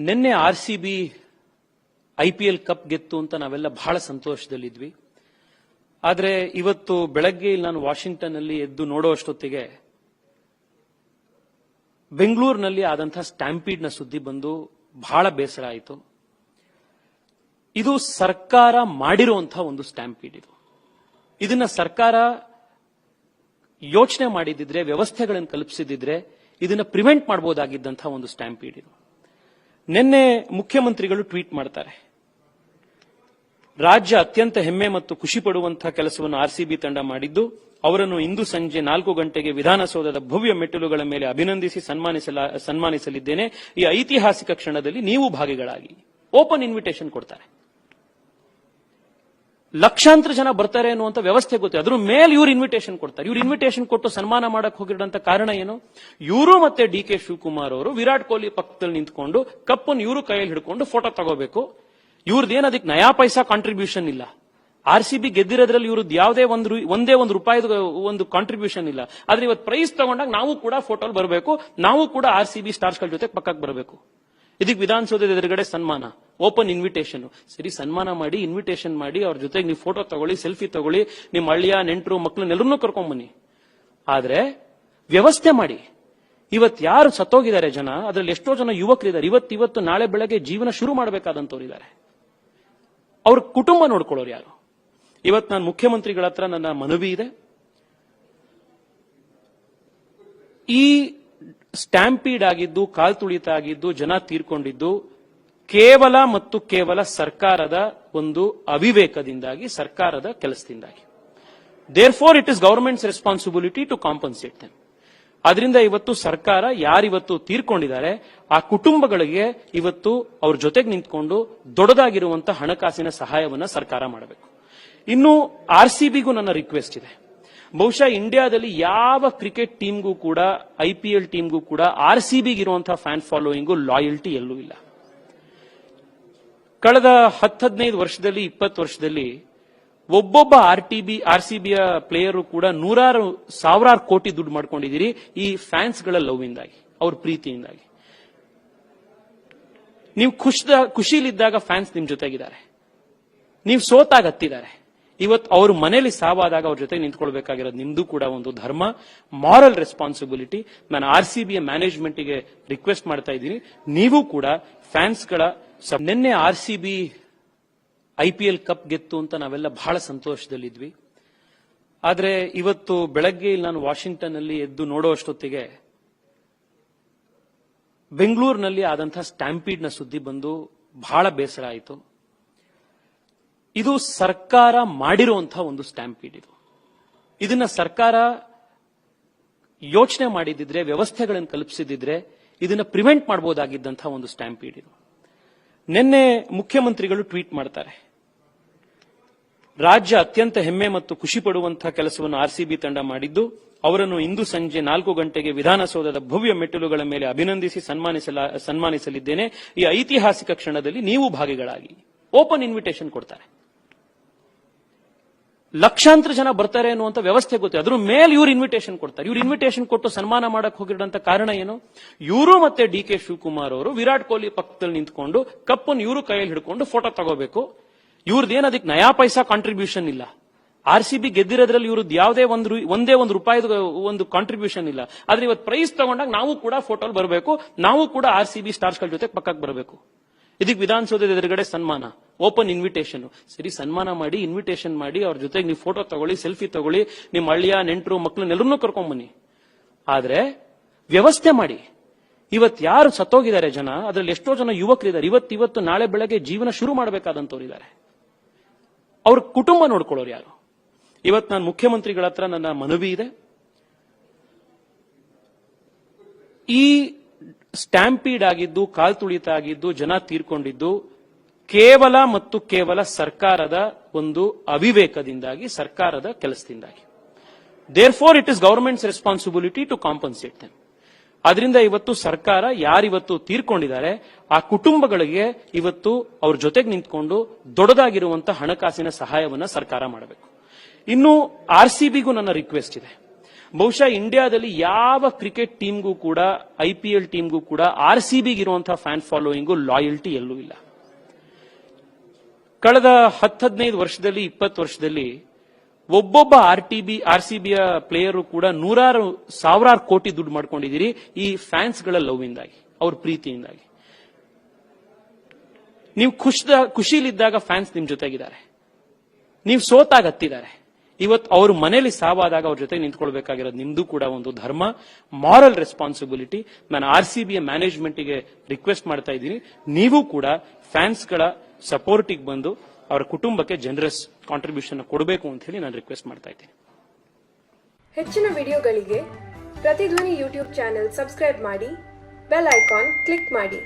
ನಿನ್ನೆ RCB IPL cup ಗೆತ್ತು ಅಂತ ನಾವೆಲ್ಲ ಬಹಳ ಸಂತೋಷದಲ್ಲಿದ್ವಿ. ಆದರೆ ಇವತ್ತು ಬೆಳಗ್ಗೆ ನಾನು ವಾಷಿಂಗ್ಟನ್ ಅಲ್ಲಿ ಎದ್ದು ನೋಡುವಷ್ಟೊತ್ತಿಗೆ ಬೆಂಗಳೂರಿನಲ್ಲಿ ಆದಂತಹ ಸ್ಟ್ಯಾಂಪೀಡ್ ನ ಸುದ್ದಿ ಬಂದು ಬಹಳ ಬೇಸರ ಆಯಿತು. ಇದು ಸರ್ಕಾರ ಮಾಡಿರುವಂತಹ ಒಂದು ಸ್ಟ್ಯಾಂಪೀಡ್. ಇದನ್ನ ಸರ್ಕಾರ ಯೋಚನೆ ಮಾಡಿದಿದ್ರೆ, ವ್ಯವಸ್ಥೆಗಳನ್ನು ಕಲ್ಪಿಸಿದ್ರೆ ಇದನ್ನ ಪ್ರಿವೆಂಟ್ ಮಾಡಬಹುದಾಗಿದ್ದಂತಹ ಒಂದು ಸ್ಟ್ಯಾಂಪೀಡ್ ಇದು. ನಿನ್ನೆ ಮುಖ್ಯಮಂತ್ರಿಗಳು ಟ್ವೀಟ್ ಮಾಡ್ತಾರೆ, ರಾಜ್ಯ ಅತ್ಯಂತ ಹೆಮ್ಮೆ ಮತ್ತು ಖುಷಿ ಪಡುವಂತಹ ಕೆಲಸವನ್ನು ಆರ್ಸಿಬಿ ತಂಡ ಮಾಡಿದ್ದು, ಅವರನ್ನು ಇಂದು ಸಂಜೆ 4 ಗಂಟೆಗೆ ವಿಧಾನಸೌಧದ ಭವ್ಯ ಮೆಟ್ಟಿಲುಗಳ ಮೇಲೆ ಅಭಿನಂದಿಸಿ ಸನ್ಮಾನಿಸಲಿದ್ದೇನೆ. ಈ ಐತಿಹಾಸಿಕ ಕ್ಷಣದಲ್ಲಿ ನೀವು ಭಾಗಿಗಳಾಗಿ. ಓಪನ್ ಇನ್ವಿಟೇಷನ್ ಕೊಡ್ತಾರೆ. ಲಕ್ಷಾಂತರ ಜನ ಬರ್ತಾರೆ ಅನ್ನುವಂತ ವ್ಯವಸ್ಥೆ ಗೊತ್ತಿದೆ. ಅದ್ರ ಮೇಲೆ ಇವ್ರು ಇನ್ವಿಟೇಷನ್ ಕೊಡ್ತಾರೆ. ಇವ್ರು ಇನ್ವಿಟೇಷನ್ ಕೊಟ್ಟು ಸನ್ಮಾನ ಮಾಡಕ್ ಹೋಗಿರೋಂತ ಕಾರಣ ಏನು? ಇವರು ಮತ್ತೆ ಡಿ.ಕೆ. ಶಿವಕುಮಾರ್ ಅವರು ವಿರಾಟ್ ಕೊಹ್ಲಿ ಪಕ್ಕದಲ್ಲಿ ನಿಂತ್ಕೊಂಡು ಕಪ್ಪನ್ನು ಇವರು ಕೈಯಲ್ಲಿ ಹಿಡ್ಕೊಂಡು ಫೋಟೋ ತಗೋಬೇಕು. ಇವ್ರದ್ದೇನು ಅದಕ್ಕೆ ನಯಾ ಪೈಸಾ ಕಾಂಟ್ರಿಬ್ಯೂಷನ್ ಇಲ್ಲ. ಆರ್ಸಿಬಿ ಗೆದ್ದಿರೋದ್ರಲ್ಲಿ ಇವ್ರದ್ದು ಯಾವುದೇ ಒಂದೇ ಒಂದು ರೂಪಾಯಿದ ಒಂದು ಕಾಂಟ್ರಿಬ್ಯೂಷನ್ ಇಲ್ಲ. ಆದ್ರೆ ಇವತ್ತು ಪ್ರೈಸ್ ತಗೊಂಡಾಗ ನಾವು ಕೂಡ ಫೋಟೋಲ್ ಬರಬೇಕು, ನಾವು ಕೂಡ ಆರ್ಸಿಬಿ ಸ್ಟಾರ್ಸ್ ಗಳ ಜೊತೆ ಪಕ್ಕಕ್ಕೆ ಬರಬೇಕು. ಇದಕ್ಕೆ ವಿಧಾನಸೌಧದ ಎದುರುಗಡೆ ಸನ್ಮಾನ, ಓಪನ್ ಇನ್ವಿಟೇಷನ್. ಸರಿ, ಸನ್ಮಾನ ಮಾಡಿ, ಇನ್ವಿಟೇಷನ್ ಮಾಡಿ, ಅವ್ರ ಜೊತೆಗೆ ನೀವು ಫೋಟೋ ತಗೊಳ್ಳಿ, ಸೆಲ್ಫಿ ತಗೊಳ್ಳಿ, ನಿಮ್ಮ ಹಳ್ಳಿಯ ನೆಂಟರು ಮಕ್ಕಳನ್ನೆಲ್ಲರನ್ನೂ ಕರ್ಕೊಂಡ್ ಬನ್ನಿ. ಆದ್ರೆ ವ್ಯವಸ್ಥೆ ಮಾಡಿ. ಇವತ್ತು ಯಾರು ಸತ್ತೋಗಿದ್ದಾರೆ ಜನ, ಅದರಲ್ಲಿ ಎಷ್ಟೋ ಜನ ಯುವಕರಿದ್ದಾರೆ. ಇವತ್ತು ನಾಳೆ ಬೆಳಗ್ಗೆ ಜೀವನ ಶುರು ಮಾಡಬೇಕಾದಂತವ್ರು ಇದ್ದಾರೆ. ಅವ್ರ ಕುಟುಂಬ ನೋಡ್ಕೊಳ್ಳೋರು ಯಾರು? ಇವತ್ತು ನಾನು ಮುಖ್ಯಮಂತ್ರಿಗಳ ಹತ್ರ ನನ್ನ ಮನವಿ ಇದೆ. ಈ ಸ್ಟ್ಯಾಂಪೀಡ್ ಆಗಿದ್ದು, ಕಾಲ್ತುಳಿತ ಆಗಿದ್ದು, ಜನ ತೀರ್ಕೊಂಡಿದ್ದು ಕೇವಲ ಮತ್ತು ಕೇವಲ ಸರ್ಕಾರದ ಒಂದು ಅವಿವೇಕದಿಂದಾಗಿ, ಸರ್ಕಾರದ ಕೆಲಸದಿಂದಾಗಿ. Therefore it is government's responsibility to compensate them. ಅದರಿಂದ ಇವತ್ತು ಸರ್ಕಾರ ಯಾರಿವತ್ತು ತೀರ್ಕೊಂಡಿದ್ದಾರೆ ಆ ಕುಟುಂಬಗಳಿಗೆ ಇವತ್ತು ಅವ್ರ ಜೊತೆಗೆ ನಿಂತ್ಕೊಂಡು ದೊಡ್ಡದಾಗಿರುವಂತಹ ಹಣಕಾಸಿನ ಸಹಾಯವನ್ನ ಸರ್ಕಾರ ಮಾಡಬೇಕು. ಇನ್ನು ಆರ್ಸಿಬಿಗೂ ನನ್ನ ರಿಕ್ವೆಸ್ಟ್ ಇದೆ. ಬಹುಶಃ ಇಂಡಿಯಾದಲ್ಲಿ ಯಾವ ಕ್ರಿಕೆಟ್ ಟೀಮ್ಗೂ ಕೂಡ, ಐಪಿಎಲ್ ಟೀಮ್ಗೂ ಕೂಡ ಆರ್ಸಿಬಿಗೆ ಇರುವಂತಹ ಫ್ಯಾನ್ ಫಾಲೋಯಿಂಗು, ಲಾಯಲ್ಟಿ ಎಲ್ಲೂ ಇಲ್ಲ. ಕಳೆದ 10-15 ವರ್ಷದಲ್ಲಿ, 20 ವರ್ಷದಲ್ಲಿ ಒಬ್ಬೊಬ್ಬ ಆರ್ಸಿಬಿಯ ಪ್ಲೇಯರು ಕೂಡ ಸಾವಿರಾರು ಕೋಟಿ ದುಡ್ಡು ಮಾಡ್ಕೊಂಡಿದ್ದೀರಿ ಈ ಫ್ಯಾನ್ಸ್ ಗಳ ಲವ್ ಇಂದಾಗಿ, ಅವ್ರ ಪ್ರೀತಿಯಿಂದಾಗಿ. ನೀವು ಖುಷಿಲಿದ್ದಾಗ ಫ್ಯಾನ್ಸ್ ನಿಮ್ ಜೊತೆಗಿದ್ದಾರೆ, ನೀವು ಸೋತಾಗ ಹತ್ತಿದ್ದಾರೆ. ಇವತ್ತು ಅವ್ರ ಮನೇಲಿ ಸಾವಾದಾಗ ಅವ್ರ ಜೊತೆ ನಿಂತ್ಕೊಳ್ಬೇಕಾಗಿರೋದು ನಿಮ್ದು ಕೂಡ ಒಂದು ಧರ್ಮ, ಮಾರಲ್ ರೆಸ್ಪಾನ್ಸಿಬಿಲಿಟಿ. ನಾನು ಆರ್ಸಿಬಿಯ ಮ್ಯಾನೇಜ್ಮೆಂಟ್ ಗೆ ರಿಕ್ವೆಸ್ಟ್ ಮಾಡ್ತಾ ಇದ್ದೀನಿ, ನೀವು ಕೂಡ ಫ್ಯಾನ್ಸ್ಗಳ. ನಿನ್ನೆ ಆರ್ಸಿಬಿ ಐಪಿಎಲ್ ಕಪ್ ಗೆತ್ತು ಅಂತ ನಾವೆಲ್ಲ ಬಹಳ ಸಂತೋಷದಲ್ಲಿದ್ವಿ. ಆದ್ರೆ ಇವತ್ತು ಬೆಳಗ್ಗೆ ನಾನು ವಾಷಿಂಗ್ಟನ್ ಅಲ್ಲಿ ಎದ್ದು ನೋಡುವಷ್ಟೊತ್ತಿಗೆ ಬೆಂಗಳೂರಿನಲ್ಲಿ ಆದಂತಹ ಸ್ಟ್ಯಾಂಪೀಡ್ ನ ಸುದ್ದಿ ಬಂದು ಬಹಳ ಬೇಸರ ಆಯಿತು. ಇದು ಸರ್ಕಾರ ಮಾಡಿರುವಂತಹ ಒಂದು ಸ್ಟ್ಯಾಂಪೀಡ್. ಇದನ್ನ ಸರ್ಕಾರ ಯೋಚನೆ ಮಾಡಿದಿದ್ರೆ, ವ್ಯವಸ್ಥೆಗಳನ್ನು ಕಲ್ಪಿಸಿದಿದ್ರೆ ಇದನ್ನ ಪ್ರಿವೆಂಟ್ ಮಾಡಬಹುದಾಗಿದ್ದಂತಹ ಒಂದು ಸ್ಟ್ಯಾಂಪೀಡ್ ಇದು. ನಿನ್ನೆ ಮುಖ್ಯಮಂತ್ರಿಗಳು ಟ್ವೀಟ್ ಮಾಡ್ತಾರೆ, ರಾಜ್ಯ ಅತ್ಯಂತ ಹೆಮ್ಮೆ ಮತ್ತು ಖುಷಿ ಪಡುವಂತಹ ಕೆಲಸವನ್ನು ಆರ್ಸಿಬಿ ತಂಡ ಮಾಡಿದ್ದು, ಅವರನ್ನು ಇಂದು ಸಂಜೆ 4 ಗಂಟೆಗೆ ವಿಧಾನಸೌಧದ ಭವ್ಯ ಮೆಟ್ಟಿಲುಗಳ ಮೇಲೆ ಅಭಿನಂದಿಸಿ ಸನ್ಮಾನಿಸಲಿದ್ದೇನೆ. ಈ ಐತಿಹಾಸಿಕ ಕ್ಷಣದಲ್ಲಿ ನೀವು ಭಾಗಿಗಳಾಗಿ. ಓಪನ್ ಇನ್ವಿಟೇಷನ್ ಕೊಡ್ತಾರೆ. ಲಕ್ಷಾಂತರ ಜನ ಬರ್ತಾರೆ ಅನ್ನುವಂತ ವ್ಯವಸ್ಥೆ ಗೊತ್ತಿದೆ. ಅದ್ರ ಮೇಲೆ ಇವ್ರು ಇನ್ವಿಟೇಷನ್ ಕೊಡ್ತಾರೆ. ಇವ್ರು ಇನ್ವಿಟೇಷನ್ ಕೊಟ್ಟು ಸನ್ಮಾನ ಮಾಡಕ್ ಹೋಗಿರೋಂತ ಕಾರಣ ಏನು? ಇವರು ಮತ್ತೆ ಡಿ.ಕೆ. ಶಿವಕುಮಾರ್ ಅವರು ವಿರಾಟ್ ಕೊಹ್ಲಿ ಪಕ್ಕದಲ್ಲಿ ನಿಂತ್ಕೊಂಡು ಕಪ್ಪನ್ನು ಇವರು ಕೈಯಲ್ಲಿ ಹಿಡ್ಕೊಂಡು ಫೋಟೋ ತಗೋಬೇಕು. ಇವ್ರದ್ದೇನು ಅದಕ್ಕೆ ನಯಾ ಪೈಸಾ ಕಾಂಟ್ರಿಬ್ಯೂಷನ್ ಇಲ್ಲ. ಆರ್ಸಿಬಿ ಗೆದ್ದಿರೋದ್ರಲ್ಲಿ ಇವ್ರದ್ದು ಯಾವುದೇ ಒಂದೇ ಒಂದು ರೂಪಾಯಿದ ಒಂದು ಕಾಂಟ್ರಿಬ್ಯೂಷನ್ ಇಲ್ಲ. ಆದ್ರೆ ಇವತ್ತು ಪ್ರೈಸ್ ತಗೊಂಡಾಗ ನಾವು ಕೂಡ ಫೋಟೋಲ್ ಬರಬೇಕು, ನಾವು ಕೂಡ ಆರ್ಸಿಬಿ ಸ್ಟಾರ್ಸ್ ಗಳ ಜೊತೆ ಪಕ್ಕಕ್ಕೆ ಬರಬೇಕು. ಇದಕ್ಕೆ ವಿಧಾನಸೌಧದ ಎದುರುಗಡೆ ಸನ್ಮಾನ, ಓಪನ್ ಇನ್ವಿಟೇಷನ್. ಸರಿ, ಸನ್ಮಾನ ಮಾಡಿ, ಇನ್ವಿಟೇಷನ್ ಮಾಡಿ, ಅವ್ರ ಜೊತೆಗೆ ನೀವು ಫೋಟೋ ತಗೊಳ್ಳಿ, ಸೆಲ್ಫಿ ತಗೊಳ್ಳಿ, ನಿಮ್ಮ ಹಳ್ಳಿಯ ನೆಂಟರು ಮಕ್ಕಳನ್ನೆಲ್ಲರನ್ನೂ ಕರ್ಕೊಂಡ್ ಬನ್ನಿ. ಆದ್ರೆ ವ್ಯವಸ್ಥೆ ಮಾಡಿ. ಇವತ್ತು ಯಾರು ಸತ್ತೋಗಿದ್ದಾರೆ ಜನ, ಅದರಲ್ಲಿ ಎಷ್ಟೋ ಜನ ಯುವಕರಿದ್ದಾರೆ. ಇವತ್ತು ನಾಳೆ ಬೆಳಗ್ಗೆ ಜೀವನ ಶುರು ಮಾಡಬೇಕಾದಂತವ್ರು ಇದ್ದಾರೆ. ಅವ್ರ ಕುಟುಂಬ ನೋಡ್ಕೊಳ್ಳೋರು ಯಾರು? ಇವತ್ತು ನಾನು ಮುಖ್ಯಮಂತ್ರಿಗಳ ಹತ್ರ ನನ್ನ ಮನವಿ ಇದೆ. ಈ ಸ್ಟ್ಯಾಂಪೀಡ್ ಆಗಿದ್ದು, ಕಾಲ್ತುಳಿತ ಆಗಿದ್ದು, ಜನ ತೀರ್ಕೊಂಡಿದ್ದು ಕೇವಲ ಮತ್ತು ಕೇವಲ ಸರ್ಕಾರದ ಒಂದು ಅವಿವೇಕದಿಂದಾಗಿ, ಸರ್ಕಾರದ ಕೆಲಸದಿಂದಾಗಿ. Therefore it is government's responsibility to compensate them. ಅದರಿಂದ ಇವತ್ತು ಸರ್ಕಾರ ಯಾರಿವತ್ತು ತೀರ್ಕೊಂಡಿದ್ದಾರೆ ಆ ಕುಟುಂಬಗಳಿಗೆ ಇವತ್ತು ಅವ್ರ ಜೊತೆಗೆ ನಿಂತ್ಕೊಂಡು ದೊಡ್ಡದಾಗಿರುವಂತಹ ಹಣಕಾಸಿನ ಸಹಾಯವನ್ನ ಸರ್ಕಾರ ಮಾಡಬೇಕು. ಇನ್ನು ಆರ್ಸಿಬಿಗೂ ನನ್ನ ರಿಕ್ವೆಸ್ಟ್ ಇದೆ. ಬಹುಶಃ ಇಂಡಿಯಾದಲ್ಲಿ ಯಾವ ಕ್ರಿಕೆಟ್ ಟೀಮ್ಗೂ ಕೂಡ IPL ಟೀಮ್ಗೂ ಕೂಡ RCB ಇರುವಂತಹ ಫ್ಯಾನ್ ಫಾಲೋಯಿಂಗು ಲಾಯಲ್ಟಿ ಎಲ್ಲೂ ಇಲ್ಲ. ಕಳೆದ 10-15 ವರ್ಷದಲ್ಲಿ 20 ವರ್ಷದಲ್ಲಿ ಒಬ್ಬೊಬ್ಬ RCBಯ ಪ್ಲೇಯರು ಕೂಡ ಸಾವಿರಾರು ಕೋಟಿ ದುಡ್ಡು ಮಾಡ್ಕೊಂಡಿದ್ದೀರಿ ಈ ಫ್ಯಾನ್ಸ್ ಗಳ ಲವ್ ಇಂದಾಗಿ, ಅವ್ರ ಪ್ರೀತಿಯಿಂದಾಗಿ. ನೀವು ಖುಷಿಲಿದ್ದಾಗ ಫ್ಯಾನ್ಸ್ ನಿಮ್ ಜೊತೆಗಿದ್ದಾರೆ, ನೀವು ಸೋತಾಗ ಹತ್ತಿದ್ದಾರೆ. ಇವತ್ತು ಅವ್ರ ಮನೇಲಿ ಸಾವಾದಾಗ ಅವ್ರ ಜೊತೆ ನಿಂತ್ಕೊಳ್ಬೇಕಾಗಿರೋದು ನಿಮ್ದು ಕೂಡ ಒಂದು ಧರ್ಮ, ಮಾರಲ್ ರೆಸ್ಪಾನ್ಸಿಬಿಲಿಟಿ. ನಾನು RCBಯ ಮ್ಯಾನೇಜ್ಮೆಂಟ್ಗೆ ರಿಕ್ವೆಸ್ಟ್ ಮಾಡ್ತಾ ಇದ್ದೀನಿ, ನೀವು ಕೂಡ ಫ್ಯಾನ್ಸ್ಗಳ ಸಪೋರ್ಟಿಗೆ ಬಂದು ಅವರ ಕುಟುಂಬಕ್ಕೆ ಜನರಸ್ ಕಾಂಟ್ರಿಬ್ಯೂಷನ್ ಕೊಡಬೇಕು ಅಂತ ಹೇಳಿ ನಾನು ರಿಕ್ವೆಸ್ಟ್ ಮಾಡ್ತಾ ಇದ್ದೀನಿ. ಹೆಚ್ಚಿನ ವಿಡಿಯೋಗಳಿಗೆ ಪ್ರತಿಧ್ವನಿ ಯೂಟ್ಯೂಬ್ ಚಾನೆಲ್ ಸಬ್ಸ್ಕ್ರೈಬ್ ಮಾಡಿ, ಬೆಲ್ ಐಕಾನ್ ಕ್ಲಿಕ್ ಮಾಡಿ.